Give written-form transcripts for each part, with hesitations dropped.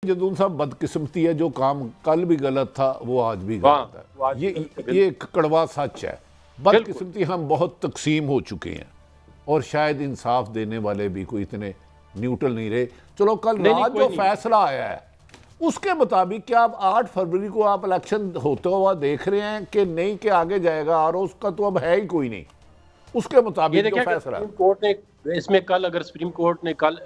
जदून साहब बदकिस्मती है, जो काम कल भी गलत था वो आज भी गलत है। ये एक कड़वा सच है। बदकिस्मती हम बहुत तकसीम हो चुके हैं और शायद इंसाफ देने वाले भी कोई इतने न्यूट्रल नहीं रहे। चलो कल रात जो फैसला आया है उसके मुताबिक क्या आप 8 फरवरी को आप इलेक्शन होता हुआ देख रहे हैं कि नहीं कि आगे जाएगा, और उसका तो अब है ही कोई नहीं। उसके मुताबिक जो फैसला कोर्ट ने इसमें कल अगर सुप्रीम कोर्ट ने कल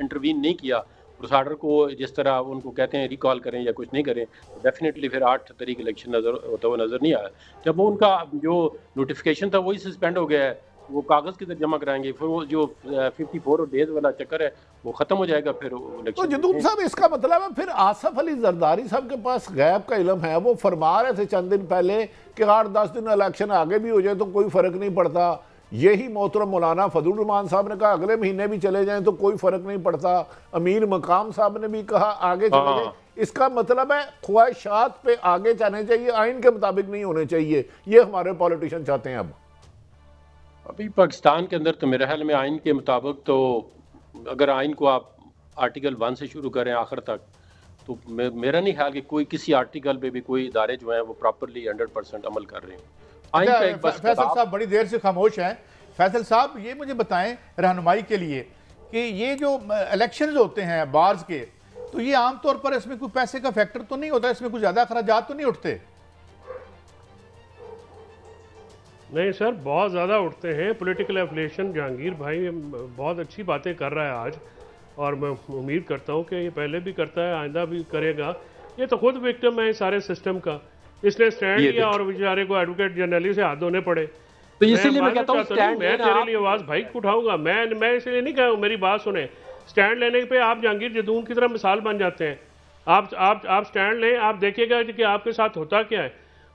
इंटरवीन नहीं किया उस ऑर्डर को, जिस तरह उनको कहते हैं रिकॉल करें या कुछ नहीं करें, डेफिनेटली फिर 8 तारीख इलेक्शन होता हुआ नजर नहीं आया। जब वो उनका जो नोटिफिकेशन था वही सस्पेंड हो गया है, वो कागज किधर जमा कराएंगे, फिर वो जो 54 डेज वाला चक्कर है वो खत्म हो जाएगा फिर इलेक्शन। तो जदून साहब इसका मतलब है फिर आसफ अली जरदारी साहब के पास गैब का इल्म है। वो फरमा रहे थे चंद दिन पहले कि 8-10 दिन इलेक्शन आगे भी हो जाए तो कोई फर्क नहीं पड़ता। यही मोहतरम मौलाना फजलुर रहमान साहब ने कहा अगले महीने भी चले जाएं तो कोई फर्क नहीं पड़ता। अमीर मकाम साहब ने भी कहा आगे चले जाएं। इसका मतलब है ख्वाहिशात पे आगे जाने चाहिए, आइन के मुताबिक नहीं होने चाहिए। ये हमारे पॉलिटिशियन चाहते हैं। अब अभी पाकिस्तान के अंदर तो मेरे ख्याल में आइन के मुताबिक तो अगर आइन को आप आर्टिकल 1 से शुरू करें आखिर तक, तो मेरा नहीं ख्याल कि कोई किसी आर्टिकल पे भी कोई इदारे जो हैं वो प्रॉपरली 100% अमल कर रहे हैं। फैसल साहब बड़ी देर से खामोश हैं। फैसल साहब ये मुझे बताएं रहनुमाई के लिए कि ये जो इलेक्शन होते हैं बार्स के, तो ये आमतौर पर इसमें कोई पैसे का फैक्टर तो नहीं होता, इसमें कुछ ज्यादा अखराजात तो नहीं उठते? नहीं सर, बहुत ज़्यादा उठते हैं। पॉलिटिकल एफिलिएशन जहांगीर भाई बहुत अच्छी बातें कर रहा है आज, और मैं उम्मीद करता हूँ कि ये पहले भी करता है, आइंदा भी करेगा। ये तो खुद विक्टिम है सारे सिस्टम का, इसने स्टैंड लिया और बेचारे को एडवोकेट जनरली से हाथ धोने पड़े। तो इसीलिए मैं कहता हूं स्टैंड मैं तेरे लिए आवाज भाई उठाऊंगा। मैं इसलिए नहीं कहा, मेरी बात सुने। स्टैंड लेने पे आप जहांगीर जदून की तरह मिसाल बन जाते हैं। आप स्टैंड लें, आप देखिएगा कि आपके साथ होता क्या है।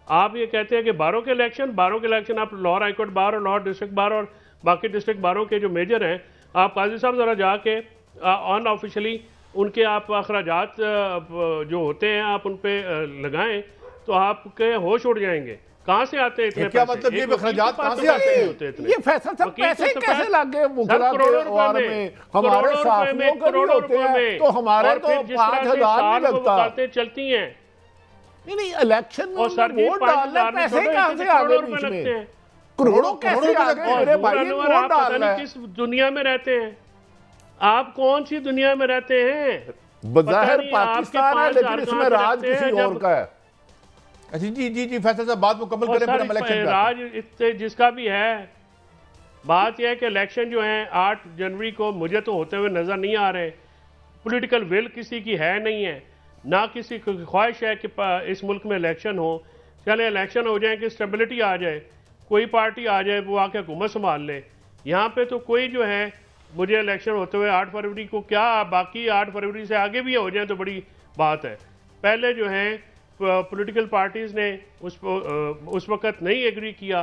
आप ये कहते हैं कि बारों के इलेक्शन आप लाहौर हाईकोर्ट बार और लाहौर डिस्ट्रिक्ट बार और बाकी डिस्ट्रिक्ट बारों के जो मेजर हैं, आप काजी साहब ज़रा जाके अनऑफिशियली उनके आप अखराजात जो होते हैं आप उन पर लगाएं तो आपके होश उड़ जाएंगे। कहाँ से आते हैं इतने? क्या मतलब ये अखराजात कहाँ से आते हैं? ये फैसला सब पैसे कैसे लग गए? करोड़ों रुपए में हमारे साथियों को भी होते हैं, तो हमारे तो 5,000 नहीं लगता चलती हैं। नहीं इलेक्शन में वोट डालने पैसे कहाँ से आ गए बीच में? करोड़ों कैसे आ गए मेरे भाई? वोट डालना किस दुनिया में रहते हैं आप? कौन सी दुनिया में रहते हैं? बज़ाहिर पाकिस्तान है लेकिन इसमें राज किसी और का है। अच्छा जी जी जी फैसल साहब बात मुकम्मल करें फिर हम इलेक्शन पे। राज इससे जिसका भी है, बात यह है कि इलेक्शन जो है 8 जनवरी को मुझे तो होते हुए नजर नहीं आ रहे। पॉलिटिकल विल किसी की है नहीं है, ना किसी की ख्वाहिश है कि इस मुल्क में इलेक्शन हो। चले इलेक्शन हो जाए कि स्टेबिलिटी आ जाए, कोई पार्टी आ जाए वो आके हुकूमत संभाल ले। यहाँ पे तो कोई जो है, मुझे इलेक्शन होते हुए 8 फरवरी को क्या, बाकी 8 फरवरी से आगे भी हो जाए तो बड़ी बात है। पहले जो है पॉलिटिकल पार्टीज ने उस वक्त नहीं एग्री किया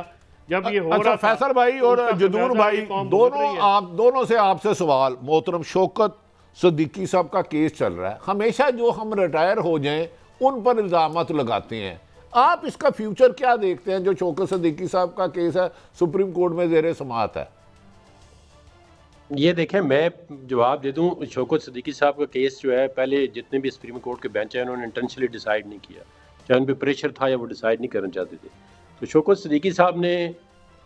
जब ये हो रहा था। फैसल भाई और जदूर भाई दोनों से आपसे सवाल। मोहतरम शौकत सिद्दीकी साहब का केस चल रहा है। हमेशा जो हम रिटायर हो जाएं उन पर इल्जामात लगाते हैं। आप इसका फ्यूचर क्या देखते हैं? जो शौकत सिद्दीकी साहब का केस है सुप्रीम कोर्ट में ज़ेरे समाअत है। ये देखें, मैं जवाब दे दूं, शौकत सिद्दीकी साहब का केस जो है, पहले जितने भी सुप्रीम कोर्ट के बेंच हैं उन्होंने इंटेंशनली डिसाइड नहीं किया, चाहे उन पर प्रेशर था या वो डिसाइड नहीं करना चाहते थे। तो शौकत सिद्दीकी साहब ने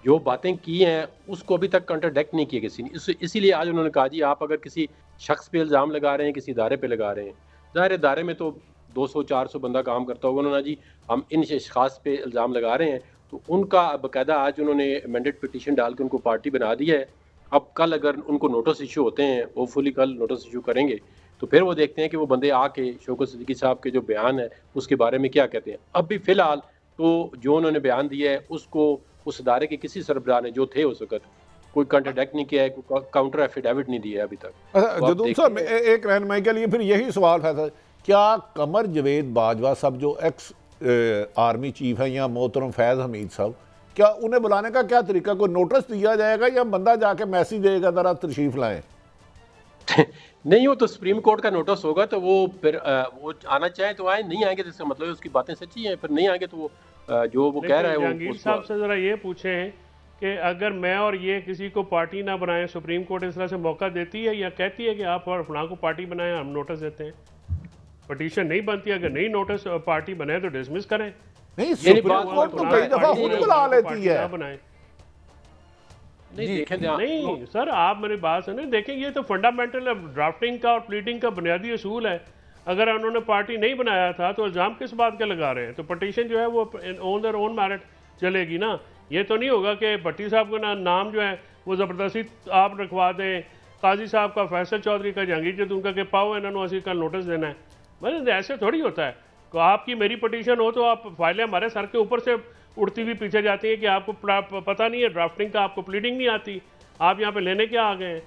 जो बातें की हैं उसको अभी तक कंट्राडिक्ट नहीं किया किसी ने। इसीलिए आज उन्होंने कहा जी आप अगर किसी शख्स पे इल्ज़ाम लगा रहे हैं, किसी इदारे पे लगा रहे हैं, ज़ाहिर इदारे में तो 200-400 बंदा काम करता होगा, उन्होंने जी हम इन शख्स पे इल्ज़ाम लगा रहे हैं, तो उनका बाकायदा आज उन्होंने अमेंडेड पिटीशन डाल के उनको पार्टी बना दी है। अब कल अगर उनको नोटिस इशू होते हैं, वो फुली कल नोटिस इशू करेंगे, तो फिर वो देखते हैं कि वो बंदे आके शौकत सिद्दीकी साहब के जो बयान है उसके बारे में क्या कहते हैं। अब भी फ़िलहाल तो जो उन्होंने बयान दिया है उसको उस इदारे के किसी सरबराह ने जो थे उस वक्त कोई कंट्राडिक्ट नहीं किया है, कोई काउंटर एफिडेविट नहीं दिया है अभी तक। जदून साहब एक रहनुमाई के लिए फिर यही सवाल है, क्या कमर जवेद बाजवा साहब जो एक्स आर्मी चीफ है या मोहतरम फैज़ हमीद साहब, क्या उन्हें बुलाने का क्या तरीका? कोई नोटिस दिया जाएगा या बंदा जाके मैसेज देगा जरा तशरीफ लाएं? नहीं, वो तो सुप्रीम कोर्ट का नोटिस होगा, तो वो फिर वो आना चाहे तो आए, नहीं आएंगे तो इसका मतलब उसकी बातें सच्ची हैं, फिर नहीं आएंगे तो वो जो वो कह रहा है वो। जहांगीर साहब से जरा ये पूछें कि अगर मैं और ये किसी को पार्टी ना बनाए, सुप्रीम कोर्ट इस तरह से मौका देती है या कहती है कि आप और फलां को पार्टी बनाएं, हम नोटिस देते हैं? पटिशन नहीं बनती, अगर नई नोटिस पार्टी बनाए तो डिसमिस करें। नहीं, सुप्रीम कोर्ट तो कई दफा खुद बुला लेती है। नहीं सर, आप मेरी बात सुने, देखें ये तो फंडामेंटल ड्राफ्टिंग का और प्लीडिंग का बुनियादी असूल है। अगर उन्होंने पार्टी नहीं बनाया था तो इल्ज़ाम किस बात के लगा रहे हैं? तो पटिशन जो है वो ऑन देयर ओन मेरिट चलेगी ना। ये तो नहीं होगा कि भट्टी साहब का नाम जो है वो ज़बरदस्ती आप रखवा दें, काजी साहब का, फैसल चौधरी का, जहांगीर जदून का, कि पाओ इन्होंने असी कल नोटिस देना है। मतलब ऐसे थोड़ी होता है। तो आपकी मेरी पटिशन हो तो आप फाइलें हमारे सर के ऊपर से उड़ती हुई पीछे जाती है कि आपको पता नहीं है ड्राफ्टिंग का, आपको प्लीडिंग नहीं आती, आप यहाँ पे लेने क्या आ गए हैं?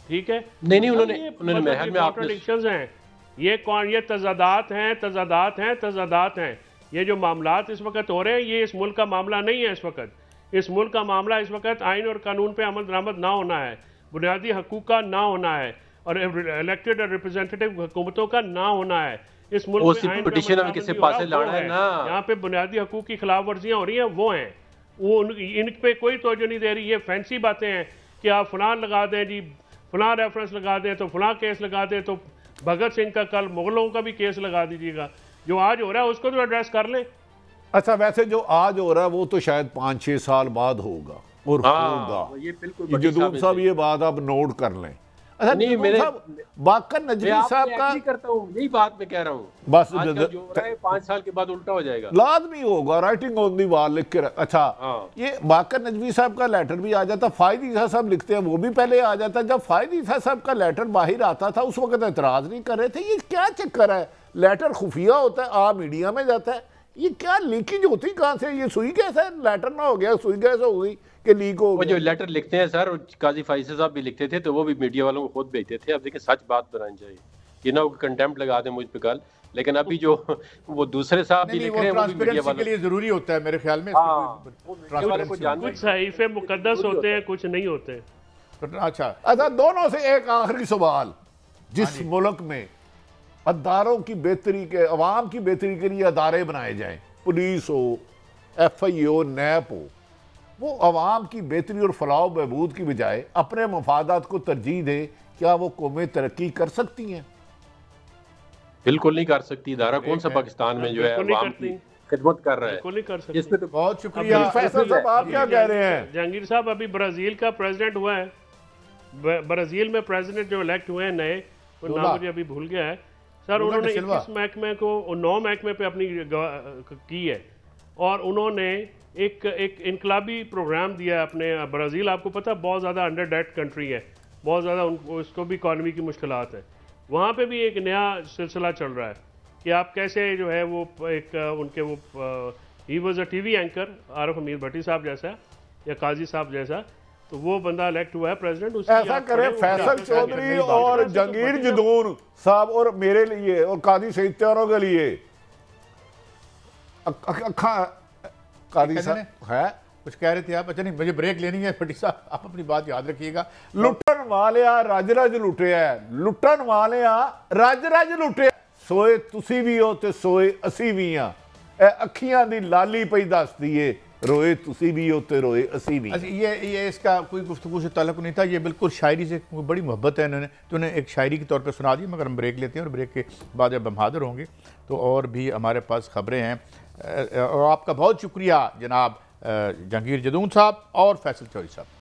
ठीक है, नहीं उन्होंने कॉन्ट्रडिक्शंस हैं, ये तजादात हैं। ये जो मामलात इस वक्त हो रहे हैं ये इस मुल्क का मामला नहीं है। इस मुल्क का मामला इस वक्त आइन और कानून पे अमल दरामद ना होना है, बुनियादी हकूक का ना होना है, और इलेक्टेड और रिप्रेजेंटेटिव हुकूमतों का ना होना है। इस मुल्क में पिटीशन किसी पास लाना है ना, यहाँ पे बुनियादी हकूक की खिलाफ वर्जियाँ हो रही हैं, वो हैं, वो इन पे कोई तवज्जो नहीं दे रही। ये फैंसी बातें हैं कि आप फलान लगा दें जी, फलां रेफरेंस लगा दें, तो फलां केस लगा दें, तो भगत सिंह का कल मुगलों का भी केस लगा दीजिएगा। जो आज हो रहा है उसको तो एड्रेस कर लें। अच्छा, वैसे जो आज हो रहा है वो तो शायद 5-6 साल बाद होगा और होगा। ये बिल्कुल जदून साहब ये बात आप नोट कर लें। अच्छा, नहीं, मेरे बाकर नजवी साहब का करता हूँ, यही बात मैं कह रहा हूँ, बस जो हो रहा है 5 साल के बाद उल्टा हो जाएगा, लाजमी होगा। राइटिंग ऑन दी वॉल लिख के अच्छा, ये बाकर नजवी साहब का लेटर भी आ जाता, फायद ईसा साहब लिखते हैं वो भी पहले आ जाता। जब फायद ईसा साहब का लेटर बाहर आता था उस वक्त एतराज नहीं कर रहे थे। ये क्या चक्कर है? लेटर खुफिया होता है, आ मीडिया में जाता है, ये क्या लीकेज होती कहाँ से? ये सुई गैस है? लेटर ना हो गया, सुई गैस हो गई कि लीक हो गया। जो लेटर लिखते हैं सर, काजी फैसल साहब भी लिखते थे तो वो भी मीडिया वालों को खुद भेजते थे। अब देखिए सच बात बनानी चाहिए, ये ना कंटेम्प्ट लगा दें मुझ पे कल, लेकिन अभी जो वो दूसरे साहब भी लिख रहे हैं वो भी मीडिया वालों के लिए जरूरी होता है मेरे ख्याल में। कुछ सहीफे मुकद्दस होते हैं, कुछ नहीं होते। अच्छा, दोनों से एक आखिरी सवाल, जिस मुल्क में अदारों की बेहतरी के, अवाम की बेहतरी के लिए अदारे बनाए जाएं, पुलिस हो, FI हो, नैप हो, वो अवाम की बेहतरी और फलाह बहबूद की बजाय अपने मफादात को तरजीह दे, क्या वो कौमें तरक्की कर सकती हैं? बिल्कुल नहीं कर सकती। इदारा कौन सा पाकिस्तान में जो है अवाम की खिदमत कर रहा है? इसमें तो बहुत शुक्रिया। फैसल साहब आप क्या कह रहे हैं? जहांगीर साहब, अभी ब्राजील का प्रेसिडेंट हुआ है, ब्राजील में प्रेसिडेंट जो इलेक्ट हुए हैं नए, वो नाम मुझे अभी भूल गया है सर, उन्होंने 21 महकमे को 9 महकमे पे अपनी की है, और उन्होंने एक इनकलाबी प्रोग्राम दिया है अपने। ब्राज़ील आपको पता है बहुत ज़्यादा अंडर डेट कंट्री है, बहुत ज़्यादा उसको भी इकॉनमी की मुश्किलात है। वहाँ पे भी एक नया सिलसिला चल रहा है कि आप कैसे जो है वो एक उनके वो he was a TV anchor, Arif अमीर भट्टी साहब जैसा या काजी साहब जैसा, तो वो बंदा इलेक्ट हुआ है प्रेसिडेंट। ऐसा करें फैसल चौधरी और जहांगीर जदून साहब और मेरे लिए और कादी सईद चारों के लिए कादी साहब है कुछ कह रहे थे आप? अच्छा, नहीं, मुझे ब्रेक लेनी है भट्टी साहब, आप अपनी बात याद रखिएगा। लुटन वाले रज लुटे है, लुटन वाले रज लुटे, सोए तुसी भी हो ते सोए असी भी हाँ, अखियां दी लाली पई दसदी है, रोए तुसी भी हो ते रोए असी भी। अच्छा, ये इसका कोई गुफ्तगू से ताल्लुक नहीं था, ये बिल्कुल शायरी से बड़ी मोहब्बत है इन्होंने, तो उन्हें एक शायरी के तौर पे सुना दी। मगर हम ब्रेक लेते हैं और ब्रेक के बाद जब हम हाजिर होंगे तो और भी हमारे पास खबरें हैं। और आपका बहुत शुक्रिया जनाब जहांगीर जदून साहब और फैसल चौधरी साहब।